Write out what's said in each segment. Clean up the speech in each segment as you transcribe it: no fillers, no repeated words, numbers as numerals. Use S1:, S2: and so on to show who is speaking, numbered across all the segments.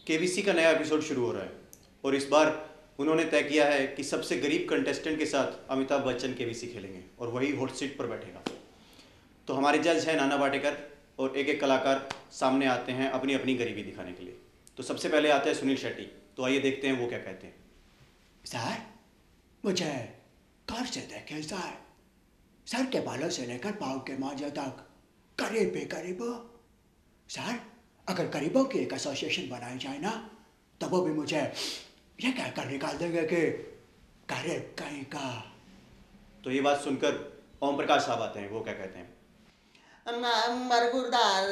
S1: KBC का नया episode शुरू हो रहा है और इस बार उन्होंने तय किया है कि सबसे गरीब कंटेस्टेंट के साथ अमिताभ बच्चन केबीसी खेलेंगे और वही हॉट सीट पर बैठेगा। तो हमारे जज हैं नाना पाटेकर और एक एक कलाकार सामने आते हैं अपनी अपनी गरीबी दिखाने के लिए। तो सबसे पहले आते हैं सुनील शेट्टी। तो आइए देखते हैं वो क्या कहते हैं।
S2: सर, मुझे कार से देखे सर, सर के बालों से लेकर पाँव के मांझे तक करीब ही करीब हो। सर, अगर गरीबों की एक एसोसिएशन बनाई जाए ना, तो वो भी मुझे ये कहकर निकाल देंगे कि गरीब कहीं का।
S1: तो ये बात सुनकर ओम प्रकाश साहब आते हैं। वो क्या कहते हैं।
S3: मरगुरदार,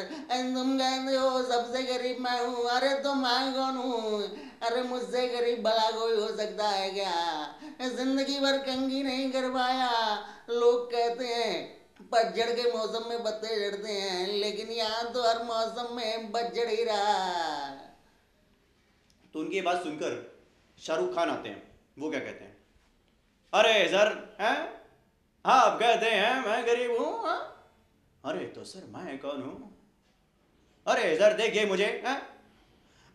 S3: तुम कहते हो सबसे गरीब मैं हूँ, अरे तो मैं कौन हूँ? अरे मुझसे गरीब भला कोई हो सकता है क्या? जिंदगी भर कंघी नहीं कर पाया। लोग कहते हैं पतझड़ के मौसम में पत्ते झड़ते हैं, लेकिन यहाँ तो हर मौसम में पतझड़ ही रहा।
S1: तो उनकी बात सुनकर शाहरुख खान आते हैं। वो क्या कहते हैं। अरे सर, हैं आप कहते हैं मैं गरीब हूँ? अरे तो सर मैं कौन हूँ? अरे सर देखिए मुझे, हैं?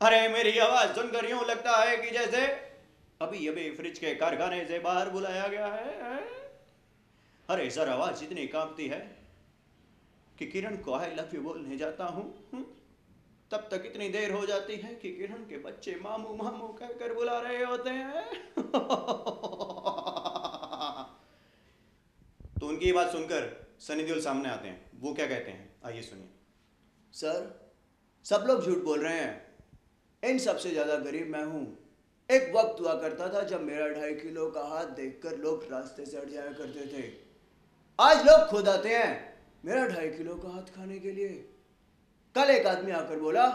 S1: अरे मेरी आवाज सुनकर यूं लगता है कि जैसे अभी अभी फ्रिज के कारखाने से बाहर बुलाया गया है। अरे सर आवाज इतनी कांपती है कि किरण को आई लव यू बोलने जाता हूँ, तब तक इतनी देर हो जाती है कि किरण के बच्चे मामू मामू कहकर बुला रहे होते हैं। तो उनकी ये बात सुनकर सनी देओल सामने आते हैं। वो क्या कहते हैं, आइए सुनिए।
S2: सर, सब लोग झूठ बोल रहे हैं, इन सबसे ज्यादा गरीब मैं हूँ। एक वक्त हुआ करता था जब मेरा 2.5 किलो का हाथ देखकर लोग रास्ते से हट जाया करते थे। आज लोग खुद आते हैं मेरा 2.5 किलो का हाथ खाने के लिए। कल एक आदमी आकर बोला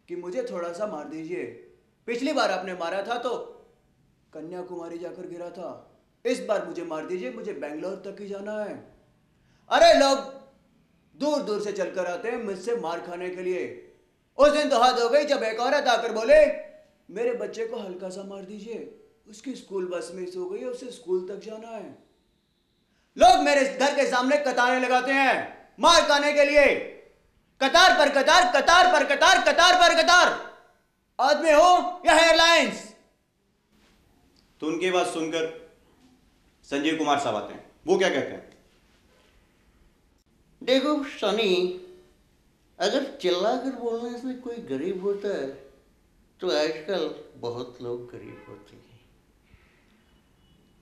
S2: कि मुझे थोड़ा सा मार दीजिए, पिछली बार आपने मारा था तो कन्याकुमारी जाकर गिरा था, इस बार मुझे मार दीजिए, मुझे बेंगलोर तक ही जाना है। अरे लोग दूर दूर से चलकर आते हैं मुझसे मार खाने के लिए। उस दिन तो हद हो गई जब एक औरत आकर बोले मेरे बच्चे को हल्का सा मार दीजिए, उसकी स्कूल बस मिस हो गई, उसे स्कूल तक जाना है। लोग मेरे घर के सामने कतारें लगाते हैं मार खाने के लिए, कतार पर कतार, कतार पर कतार, कतार पर कतार। आदमी हो या एयरलाइंस।
S1: तो उनकी बात सुनकर संजीव कुमार साहब आते हैं। वो क्या कहते हैं।
S3: देखो सनी, अगर चिल्लाकर बोलने से कोई गरीब होता है तो आजकल बहुत लोग गरीब होते हैं।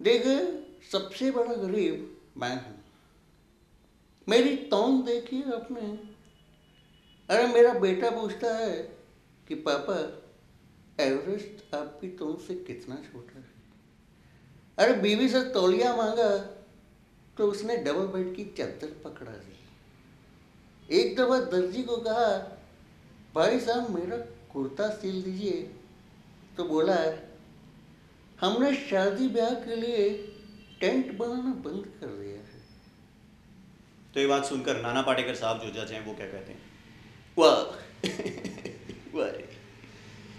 S3: देखो सबसे बड़ा गरीब मैं हूँ। मेरी तौन देखिए आपने। अरे मेरा बेटा पूछता है कि पापा एवरेस्ट आपकी तौन से कितना छोटा है। अरे बीवी से तौलिया मांगा तो उसने डबल बेड की चादर पकड़ा दी। एक दफा दर्जी को कहा भाई साहब मेरा कुर्ता सिल दीजिए, तो बोला हमने शादी ब्याह के लिए टेंट बनाना बंद कर दिया है।
S1: तो ये बात सुनकर नाना पाटेकर साहब जो जज हैं वो क्या कहते हैं।
S3: वाह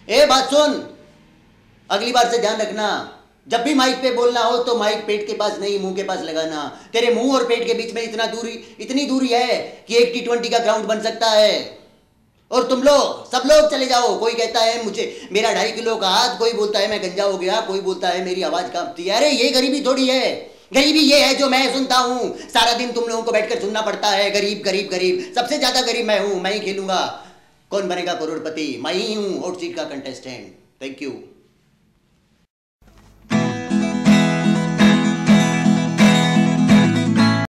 S3: ए बात सुन, अगली बार से ध्यान रखना, जब भी माइक पे बोलना हो तो माइक पेट के पास नहीं मुंह के पास लगाना। तेरे मुंह और पेट के बीच में इतनी दूरी है कि एक T20 का ग्राउंड बन सकता है। और तुम लोग सब लोग चले जाओ। कोई कहता है मुझे मेरा 2.5 किलो का हाथ, कोई बोलता है मैं गंजा हो गया, कोई बोलता है मेरी आवाज कांपती है। अरे ये गरीबी थोड़ी है, गरीबी ये है जो मैं सुनता हूँ सारा दिन। तुम लोगों को बैठकर सुनना पड़ता है गरीब गरीब गरीब। सबसे ज्यादा गरीब मैं हूँ, मैं ही खेलूंगा कौन बनेगा करोड़पति, मैं ही हूँ हॉट सीट का कंटेस्टेंट। Thank you.